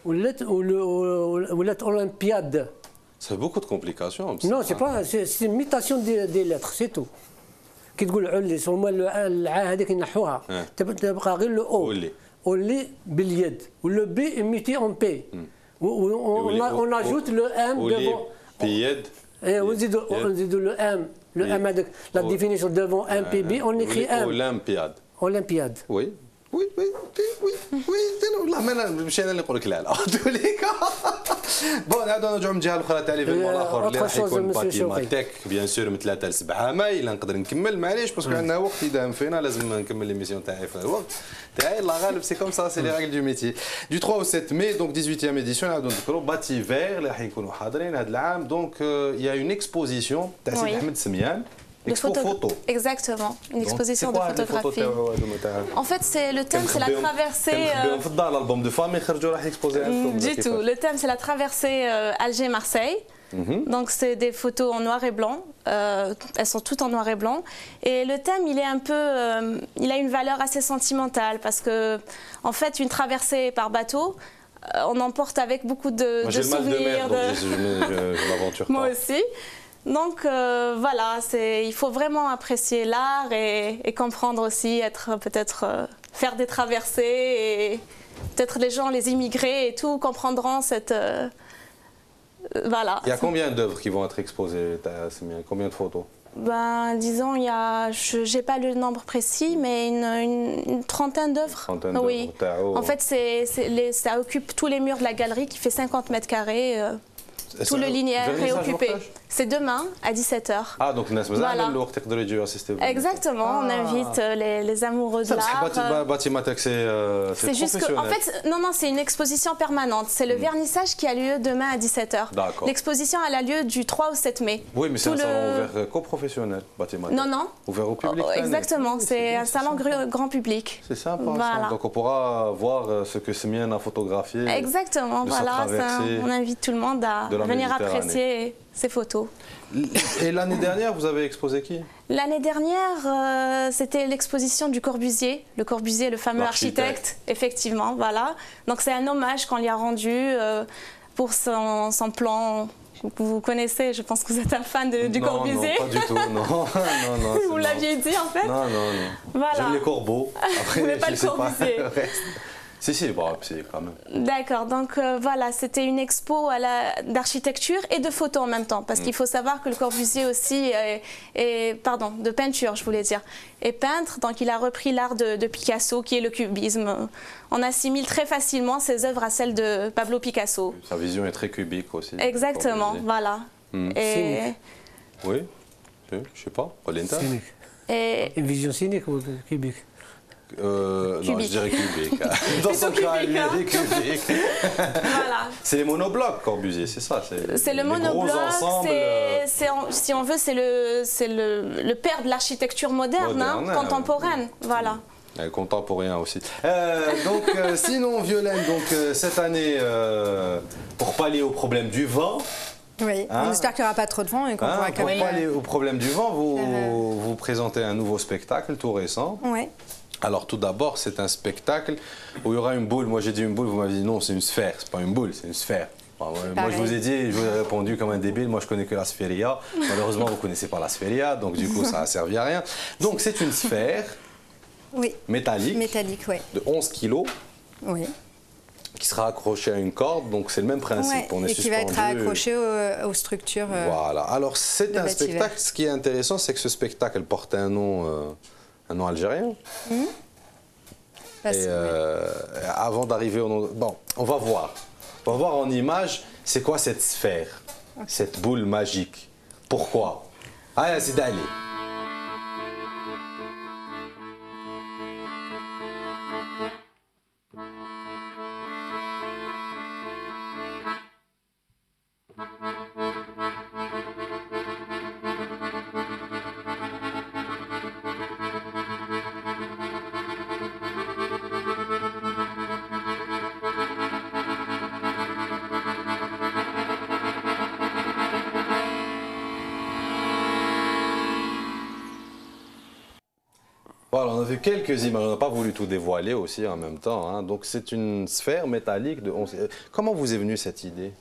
ou lettre olympiade. C'est beaucoup de complications. Non, c'est une mutation des lettres, c'est tout. كي تقول علي هما العا هذيك ينحوها تبقى غير لو او اولي باليد ولو بي ميتي اون بي اون اجوت لو ام ديفون باليد ونزيدوا لو ام Le M, la définition devant MPB, on écrit M. Olympiade. Olympiade. Oui. Oui, oui, oui, oui, والله ما انا مش انا اللي نقول لك لا لا بون هذا نرجعوا من الجهه الاخرى تاع ليفينمون الاخر اللي راح يكون باتيماتيك بيان سور من 3 ل 7 ماي الا نقدر نكمل معليش باسكو عندنا وقت يداهم فينا لازم نكمل ليميسيون تاعي في الوقت تاعي الله غالب سي كوم سا سي لي ريغل دو ميتي دو 3 au 7 mai donc 18e édition نعاودوا نذكروا باتي فير اللي راح يكونوا حاضرين هذا العام دونك يا اون اكسبوزيسيون تاع سيدي احمد سميان. Photo. Exactement, une exposition de photographie. En fait, le thème, c'est la traversée. L'album de famille, du tout. Le thème, c'est la traversée Alger-Marseille. Donc, c'est des photos en noir et blanc. Elles sont toutes en noir et blanc. Et le thème, il est un peu, il a une valeur assez sentimentale parce que, en fait, une traversée par bateau. On emporte avec beaucoup de souvenirs. Je m'aventure pas. Moi aussi. Donc voilà, il faut vraiment apprécier l'art et comprendre aussi, peut-être faire des traversées et peut-être les gens, les immigrés et tout comprendront cette voilà. Il y a combien d'œuvres qui vont être exposées, combien de photos? Ben disons j'ai pas le nombre précis mais une trentaine d'œuvres. Oui. En fait ça occupe tous les murs de la galerie qui fait 50 mètres carrés. Tout le linéaire est occupé. C'est demain à 17h. Ah, donc voilà. Exactement, on invite les amoureux de l'art. C'est juste que, en fait, non, c'est une exposition permanente. C'est le vernissage qui a lieu demain à 17h. L'exposition a lieu du 3 au 7 mai. Oui, mais c'est un salon ouvert qu'aux-professionnels, Batimatech. Non, non. Ouvert au public. Exactement, c'est un salon grand public. C'est sympa. Voilà. Donc on pourra voir ce que Semien a photographié. Exactement, voilà. On invite tout le monde à venir apprécier ces photos. Et l'année dernière, vous avez exposé qui? L'année dernière, c'était l'exposition du Corbusier. Le Corbusier, le fameux architecte, effectivement, voilà. Donc c'est un hommage qu'on lui a rendu pour son plan. Vous connaissez, je pense que vous êtes un fan du Corbusier. Non, pas du tout, non. non vous l'aviez dit en fait. Non. Voilà. J'aime les corbeaux. Après, vous n'avez pas le Corbusier. Si, bon, c'est quand même. D'accord, donc voilà, c'était une expo d'architecture et de photos en même temps. Parce qu'il faut savoir que le Corbusier aussi pardon, de peinture, je voulais dire, est peintre. Donc il a repris l'art de Picasso, qui est le cubisme. On assimile très facilement ses œuvres à celles de Pablo Picasso. Sa vision est très cubique aussi. Exactement, voilà. Cynique. Oui, je sais pas, Olenta. Cynique. Une vision cynique ou cubique? Non, je dirais cubique. Dans son cas, lui, il est cubique. Voilà. C'est les monoblocs, Corbusier, c'est ça. C'est le monobloc, si on veut, c'est le père de l'architecture moderne, contemporaine. Voilà. Contemporain aussi. Donc, sinon, Violaine, donc, cette année, pour pallier au problème du vent. Oui, on espère qu'il n'y aura pas trop de vent et qu'on pourra quand même. Pour pallier au problème du vent, vous présentez un nouveau spectacle tout récent. Oui. Alors tout d'abord, c'est un spectacle où il y aura une boule. Moi j'ai dit une boule, vous m'avez dit non, c'est une sphère. C'est pas une boule, c'est une sphère. Moi je vous ai dit, je vous ai répondu comme un débile. Moi je connais que la sphéria. Malheureusement vous ne connaissez pas la sphéria, donc du coup ça n'a servi à rien. Donc c'est une sphère métallique, oui. de 11 kilos. Oui. Qui sera accrochée à une corde, donc c'est le même principe. On est et qui va être accroché aux structures. Voilà. Alors c'est un spectacle. Ce qui est intéressant, c'est que ce spectacle porte un nom algérien. Et avant d'arriver au nom... Bon, on va voir. On va voir en image, c'est quoi cette sphère, cette boule magique. Pourquoi? Allez, c'est d'aller. Voilà, on a vu quelques images, on n'a pas voulu tout dévoiler aussi en même temps. Hein. Donc c'est une sphère métallique de 11... Comment vous est venue cette idée?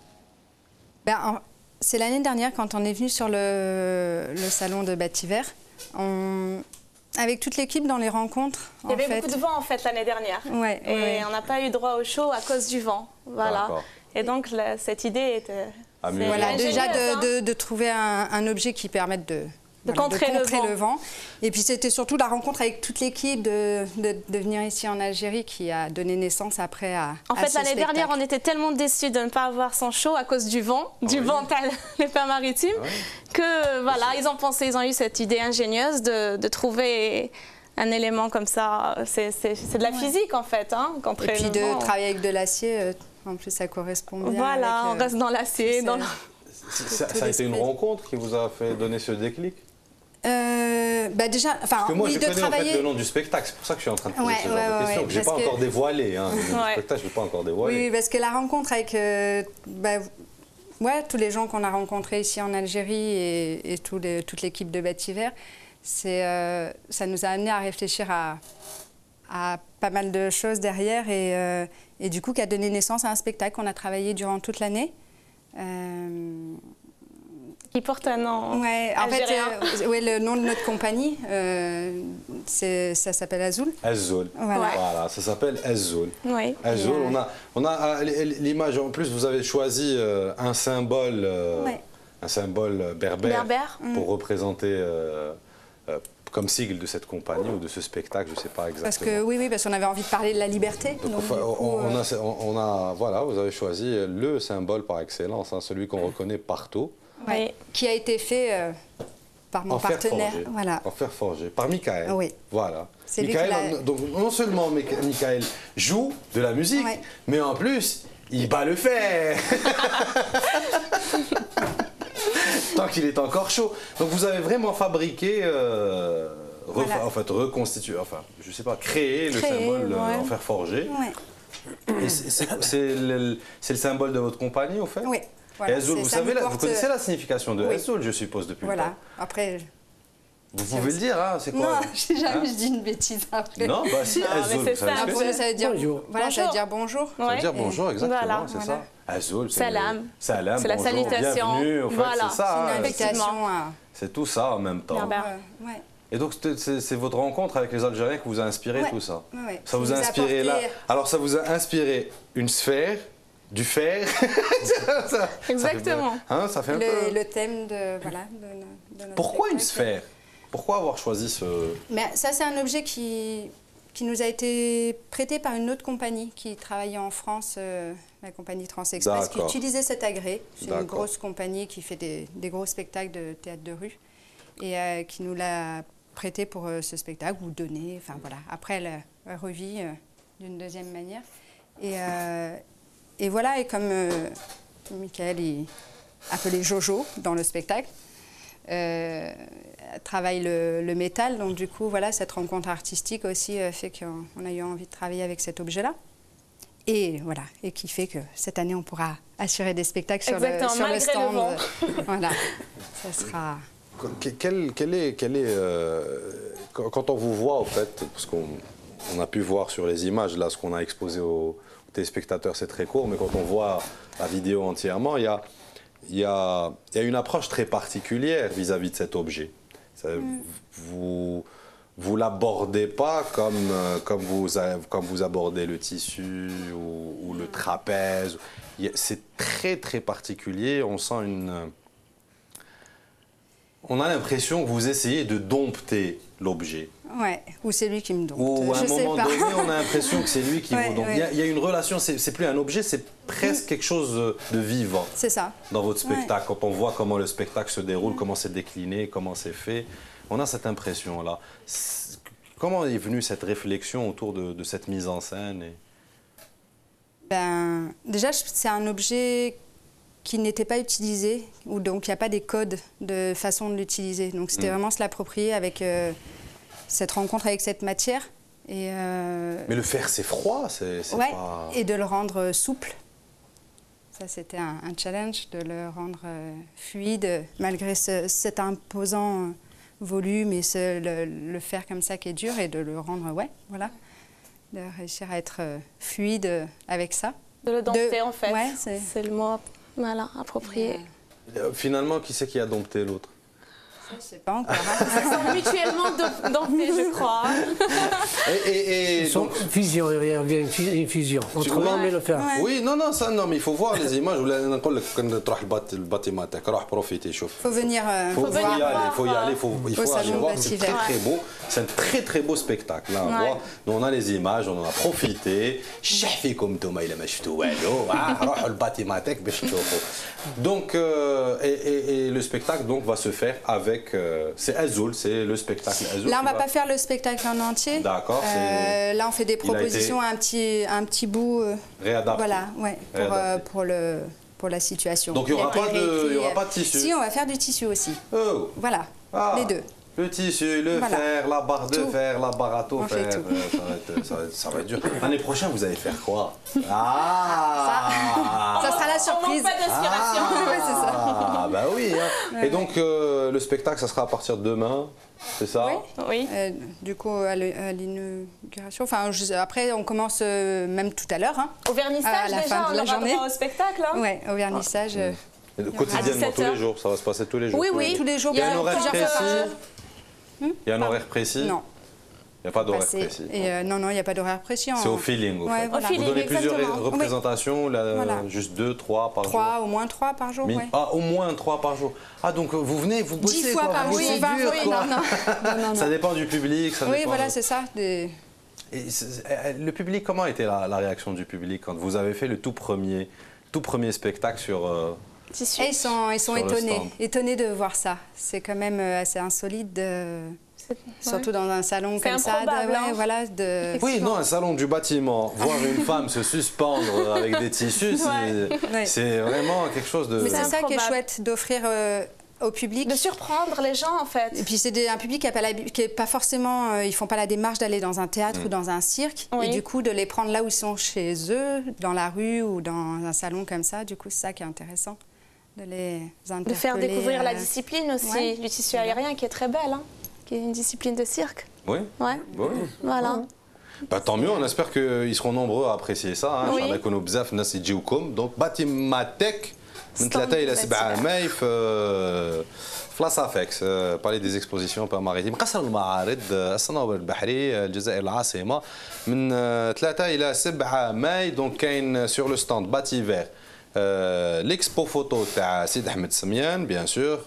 C'est l'année dernière quand on est venu sur le salon de Bativer. Avec toute l'équipe dans les rencontres. Il y avait beaucoup de vent en fait l'année dernière. On n'a pas eu droit au show à cause du vent. Voilà. Et donc cette idée était... Voilà, déjà de trouver un objet qui permette de contrer le vent. Et puis c'était surtout la rencontre avec toute l'équipe de venir ici en Algérie qui a donné naissance après à En fait, l'année dernière, on était tellement déçus de ne pas avoir son show à cause du vent, vent à l'épée maritime, que voilà, ils ont eu cette idée ingénieuse de trouver un élément comme ça. C'est de la physique en fait. Hein, et puis de travailler avec de l'acier, en plus ça correspond bien. Voilà, on reste dans l'acier. Ça a été une rencontre qui vous a fait donner ce déclic? Déjà, parce que moi je connais en fait le nom du spectacle, c'est pour ça que je suis en train de poser ce genre de questions, que je n'ai pas encore dévoilé. Hein, le spectacle, je ne l'ai pas encore dévoilé. Oui, parce que la rencontre avec tous les gens qu'on a rencontrés ici en Algérie et toute l'équipe de Bâti-Vert, ça nous a amené à réfléchir à pas mal de choses derrière et du coup qui a donné naissance à un spectacle qu'on a travaillé durant toute l'année. Qui porte un nom algérien. En fait, le nom de notre compagnie, ça s'appelle Azul. Azul. Voilà, ça s'appelle Azul. Oui. Azul, on a l'image, en plus vous avez choisi un symbole berbère pour représenter comme sigle de cette compagnie ou de ce spectacle, je ne sais pas exactement. Parce qu'on avait envie de parler de la liberté. Donc, voilà, vous avez choisi le symbole par excellence, hein, celui qu'on reconnaît partout. Oui. Qui a été fait par mon partenaire. En fer forgé, par Michael. Oui. Voilà. Donc non seulement Michael joue de la musique, mais en plus, il bat le fer. Tant qu'il est encore chaud. Donc vous avez vraiment fabriqué, reconstitué, je sais pas, créé le symbole en fer forgé. Et c'est le symbole de votre compagnie, au fait? Oui. Voilà, Azul, vous connaissez la signification de Azul, je suppose, depuis le temps. Après... Vous pouvez le dire, hein, c'est quoi? Non, je dis une bêtise après. Non, bah si, Azul, ça veut dire bonjour. Voilà, ça veut dire bonjour. Ça veut dire bonjour, exactement, c'est ça. Azul, salam. Salam, c'est la salutation. Bienvenue, en fait, c'est ça. C'est une invitation. C'est tout ça en même temps. Et donc, c'est votre rencontre avec les Algériens qui vous a inspiré tout ça? Ça vous a inspiré là? Alors, ça vous a inspiré une sphère, du fer. Exactement. Ça fait un peu... Le thème de notre Pourquoi une sphère? Pourquoi avoir choisi ce... Mais ça, c'est un objet qui nous a été prêté par une autre compagnie qui travaillait en France, la compagnie Transexpress, qui utilisait cet agrès. C'est une grosse compagnie qui fait des gros spectacles de théâtre de rue et qui nous l'a prêté pour ce spectacle, ou donné, enfin voilà. Après, elle a revu d'une deuxième manière. Et voilà, et comme Michael est appelé Jojo dans le spectacle, travaille le métal, donc du coup, voilà, cette rencontre artistique aussi fait qu'on a eu envie de travailler avec cet objet-là. Et voilà, et qui fait que cette année, on pourra assurer des spectacles sur le stand. Voilà, ça sera... Quand on vous voit, en fait, parce qu'on a pu voir sur les images, là, ce qu'on a exposé aux téléspectateurs, c'est très court, mais quand on voit la vidéo entièrement, il y a une approche très particulière vis-à-vis de cet objet. Vous l'abordez pas comme vous abordez le tissu ou le trapèze. C'est très très particulier. On a l'impression que vous essayez de dompter l'objet. Ouais, ou c'est lui qui me dompte. Ou à un moment donné, on a l'impression que c'est lui qui vous dompte. Il y a une relation, c'est plus un objet, c'est presque quelque chose de vivant. C'est ça. Dans votre spectacle, quand on voit comment le spectacle se déroule, comment c'est décliné, comment c'est fait, on a cette impression-là. Comment est venue cette réflexion autour de cette mise en scène Déjà, c'est un objet qui n'était pas utilisé, ou donc il n'y a pas des codes de façon de l'utiliser. Donc c'était vraiment se l'approprier avec cette rencontre avec cette matière. Mais le fer, c'est froid, c'est pas... Et de le rendre souple. Ça, c'était un challenge, de le rendre fluide, malgré cet imposant volume et le fer comme ça qui est dur, et de le rendre, voilà, de réussir à être fluide avec ça. De le dompter, en fait. Ouais, c'est le mot approprié. Finalement, qui c'est qui a dompté l'autre? Je ne sais pas encore. Ils sont mutuellement domptés, je crois. Et donc, fusion, il y a une fusion entre l'homme et le fer. Oui, non, ça, non, mais il faut voir les images. ولا نقول لك كان تروح الباتيمون تاعك روح بروفيتي شوف. Faut venir. Il faut y aller, il faut aller voir. C'est Bativer. très beau. C'est un très beau spectacle. Là, nous on a les images, on en a profité. شحفيكم نتوما إلا ما شفتوا والو. روحوا الباتيمون تاعك باش تشوفوا. Donc et le spectacle donc va se faire avec c'est Azoul, c'est le spectacle Azoul. Là, on va pas faire le spectacle en entier. D'accord. Là, on fait des propositions, un petit bout. Réadapté. Voilà, ouais, pour la situation. Donc il y aura pas de tissu. Si, on va faire du tissu aussi. Oh. Voilà, les deux. Le tissu, le fer, la barre de fer, la barre à tout faire. Ça va être dur. L'année prochaine, vous allez faire quoi? Ça sera la surprise. On manque pas d'inspiration. C'est ça. Ah, bah oui. Hein. Et donc, le spectacle, ça sera à partir de demain, c'est ça? Oui. Du coup, à l'inauguration. Enfin, après, on commence même tout à l'heure. Hein, au vernissage, à la déjà, fin de la journée. Au spectacle. Hein. Oui, au vernissage. Quotidiennement, tous les jours, ça va se passer tous les jours. Oui, tous les jours. Il y a un horaire plusieurs fois par précis. jour. Il y a un horaire précis? Non. Il n'y a pas d'horaire précis. Non, il n'y a pas d'horaire précis. C'est au feeling, au fait. Voilà. Vous donnez plusieurs exactement. représentations, juste 2, 3 par jour? Au moins 3 par jour, oui. Ah, au moins 3 par jour. Ah, donc vous venez, vous bossez 10 fois quoi. par jour, C'est 20 dur, quoi. Non. Ça dépend du public. Ça oui, dépend voilà, c'est ça. Et le public, comment a été la réaction du public quand vous avez fait le tout premier spectacle sur... Et ils sont étonnés de voir ça. C'est quand même assez insolite, surtout dans un salon comme ça. Oui, non, un salon du bâtiment, voir une femme se suspendre avec des tissus, c'est vraiment quelque chose de... Mais c'est ça qui est chouette, d'offrir au public. De surprendre les gens, en fait. Et puis c'est un public qui est pas forcément... ils font pas la démarche d'aller dans un théâtre ou dans un cirque. Et du coup, de les prendre là où ils sont chez eux, dans la rue ou dans un salon comme ça. Du coup, c'est ça qui est intéressant. De les interpeller. De faire découvrir la discipline aussi, du tissu aérien qui est très belle, hein, qui est une discipline de cirque. Oui. Ouais. Oui. Voilà. Bah, tant mieux, on espère qu'ils seront nombreux à apprécier ça. Hein. Oui. Donc, Batimatek, من 3 إلى 7 ماي في لاسافيكس بالي دي زيكسبوزيسيون با ماريتيم قصر المعارض الصنوبر البحري الجزائر العاصمه من 3 إلى 7 ماي. دونك كاين سور لو ستاند باتيفير l'expo photo تاع سيد احمد سميان bien sûr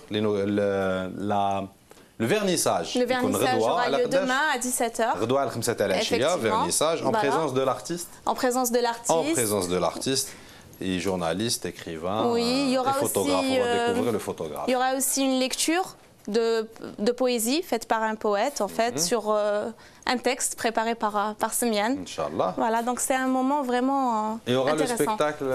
le vernissage. Le vernissage aura lieu demain à 17h. غدوة على 5 تاع العشية vernissage en présence de l'artiste. En présence de l'artiste. En présence de l'artiste. Et journaliste, écrivain, il y aura et photographe. Aussi, on va découvrir le photographe. Il y aura aussi une lecture de poésie faite par un poète, en fait, sur un texte préparé par Semiane. Inch'Allah. Voilà, donc c'est un moment vraiment Et il y aura intéressant. le spectacle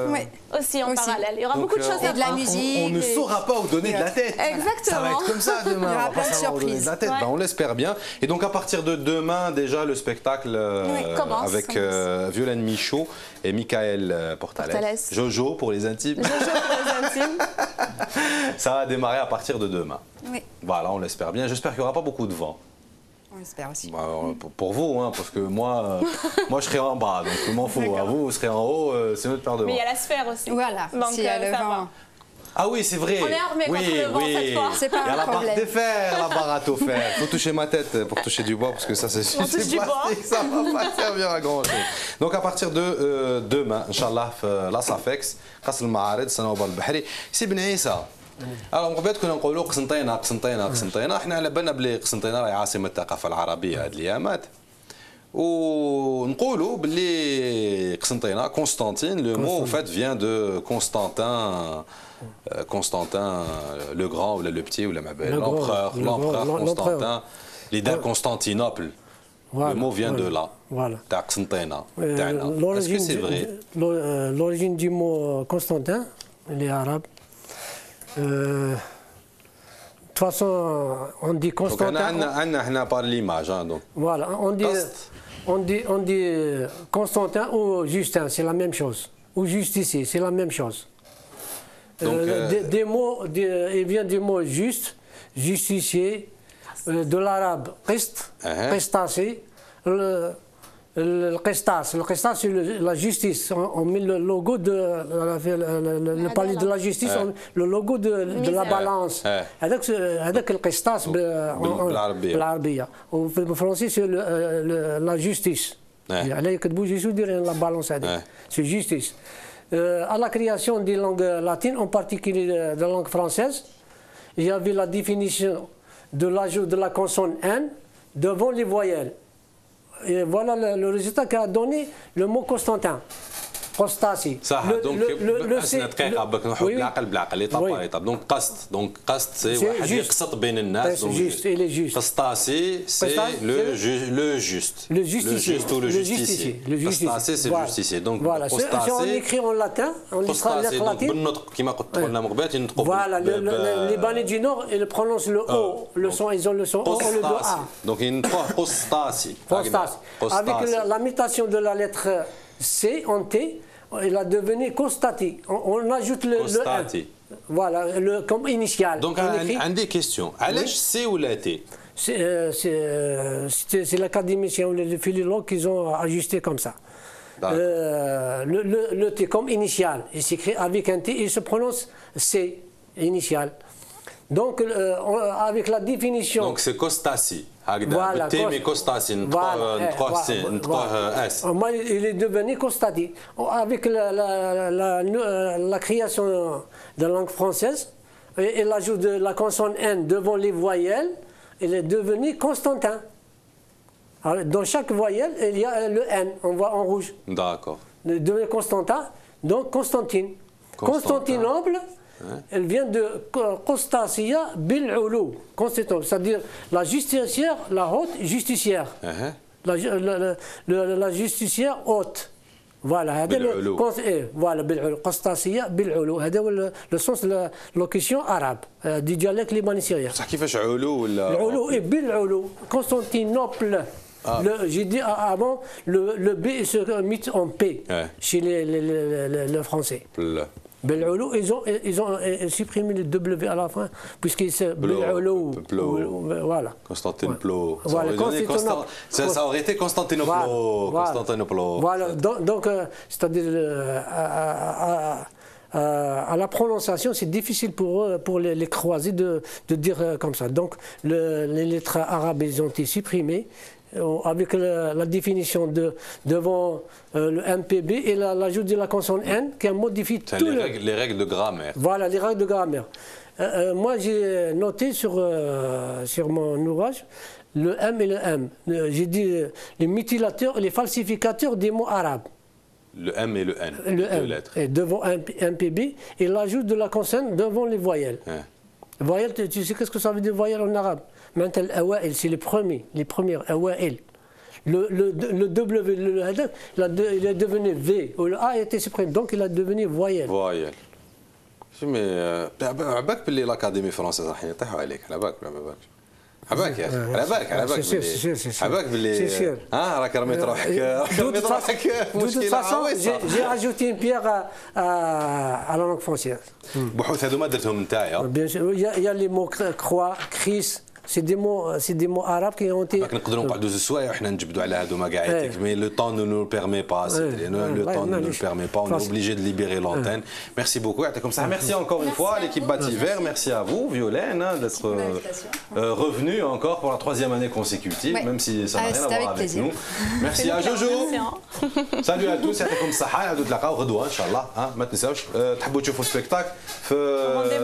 aussi en parallèle. Il y aura donc, beaucoup de choses à de la musique. On ne saura pas où donner de la tête. Exactement. Ça va être comme ça demain. Il y aura on va pas plein de savoir où donner de la tête. surprises. On l'espère bien. Et donc à partir de demain, déjà le spectacle avec Violaine Michaud et Michael Portales. Jojo pour les intimes. Jojo pour les intimes. Ça va démarrer à partir de demain. Oui. Voilà, on l'espère bien. J'espère qu'il n'y aura pas beaucoup de vent. On espère aussi. Bah, pour vous, hein, parce que moi je serai en bas, donc je m'en fous. Vous serez en haut, c'est notre paire de vent. Mais il y a la sphère aussi. Voilà, s'il y a le vent. Ah oui, c'est vrai. On est armé contre le vent cette fois. C'est pas il y a un la barre problème. de fer, la barre à tout faire. Il faut toucher ma tête pour toucher du bois, parce que ça c'est plastique, ça va pas servir à grand chose. Donc à partir de demain, Inch'Allah, la Safex, قصر المعارض الصنوبر البحري. سي بن عيسى. Alors قبل كنا نقولوا قسنطينة، احنا على بالنا بلي قسنطينة راهي عاصمة الثقافة العربية هاد الأيامات. ونقولوا باللي قسنطينة Constantine, le mot en fait vient de Constantin le grand ou le petit ou l'empereur Constantin, l'idée Constantinople. Le mot vient de là. Voilà. Est-ce que c'est vrai? L'origine du mot Constantin, il est arabe. De toute façon, on dit Constantin. On a par l'image. Voilà, on dit Constantin ou Justin, c'est la même chose. Ou Justicier, c'est la même chose. Des mots, il vient du mot juste, justicier, de l'arabe qist, qistasi, Le Qistas, c'est la justice. On met le logo le palais de la justice, le logo de la balance. هذاك القسطاس بالعربية. وفي الفرنسي c'est la justice. علاه يكتبوا جيسو دايرين la balance هذيك. C'est justice. À la création des langues latines, en particulier de la langue française, il y avait la définition de l'ajout de la consonne N devant les voyelles. Et voilà le résultat qu'a donné le mot Constantin. قسطاسي صح دونك دقيقه باك نروحوا بالعقل ايطاب دونك قسط سي واحد يقسط بين الناس قسطاسي سي لو جوست le justicier قسطاسي سي جوستيسي دونك قسطاسي on écrit en latin on قسطاسي بالنطق كما قلنا من قبل ينطقوا voilà les Libanais du Nord ils prononcent le O le son ils ont le son O le do A donc ينطقوا قسطاسي avec la mutation de la lettre C en T il a devenu constaté. On ajoute le N. Voilà, comme initial. Donc, une question. Allège C ou la T? C'est l'académicien ou les philologues qui ont ajusté comme ça. Le T comme initial, il s'écrit avec un T, il se prononce C, initial. Donc, avec la définition. Donc, c'est Costasi. Voilà, moi, il est devenu constaté. Avec la création de la langue française et l'ajout de la consonne N devant les voyelles, il est devenu Constantin. Alors, dans chaque voyelle, il y a le N, on voit en rouge. D'accord. Il est devenu Constantin, donc Constantine. Constantinople. Elle vient de Constancia Bil'Oulou, c'est-à-dire la justicière, la haute justicière. La justicière haute. Voilà, voilà, Constancia Bil'Oulou. C'est le sens de la locution arabe, du dialecte libanais syrien. Ça qui fait Oulou L'Oulou et Bil'Oulou. Constantinople. J'ai dit avant, le B se met en P chez les Français. Bel'Oulou, ils ont supprimé le W à la fin, puisqu'ils se Bel'Oulou. Voilà. Constantine Plo. Voilà, ça aurait été Constantinople. Voilà, donc, c'est-à-dire à la prononciation, c'est difficile pour les croisés de dire comme ça. Donc, les lettres arabes, ils ont été supprimées. Avec la définition devant le MPB et l'ajout de la consonne N qui a modifié tout les règles de grammaire. Voilà, les règles de grammaire. Moi, j'ai noté sur mon ouvrage le M et le M. J'ai dit les mutilateurs et les falsificateurs des mots arabes. Le M et le N, le M, lettres. Et devant MPB et l'ajout de la consonne devant les voyelles. Voyelles, tu sais qu'est-ce que ça veut dire voyelle en arabe? Maintenant, c'est les premières, awa'il. Le W, le hadaf, il est devenu V, ou le A a été supprimé, donc il est devenu voyelle. Voyelle. Mais, عباك باللي الأكاديمية الفرنسية راح يطيحوا عليك، على بالك ولا ما بالكش؟ عباك يا أخي، على بالك عباك باللي راك رميت روحك مشكلة عويصة. J'ai ajouté une pierre à la langue française. بحوث هذو ما درتهم نتايا. Bien sûr, il y a les mots croix, Christ. C'est des mots arabes qui ont été. نقدروا نقعدوا زوج سوايع وحنا نجبدوا على هذوما كاع مي لو طون نو نو بيرمي با لو طون نو بيرمي با on est obligé de libérer l'antenne. Merci beaucoup يعطيكم الصحة. Merci encore une fois l'équipe Bativer, merci à vous Violaine d'être revenu encore pour la 3e année consécutive même si ça n'a rien à voir avec nous. Merci à Jojo. Salut à tous يعطيكم الصحة. نعاودوا نتلاقاو غدوة إن شاء الله ما تنساوش تحبوا تشوفوا سبيكتاكل في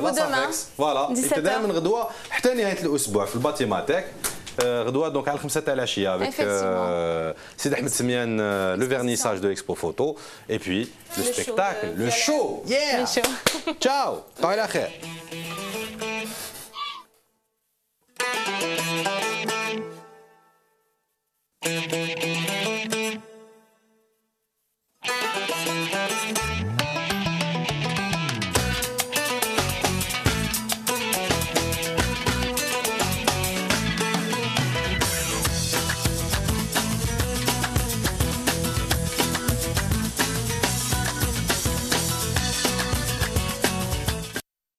لاسافيكس فوالا ابتداء من غدوة حتى نهاية الأسبوع في الباتيماتيك غدوه دونك على 5 تاع العشيه avec سيد احمد سميان le vernissage de l'expo photo et puis le spectacle le show. Ciao, على خير.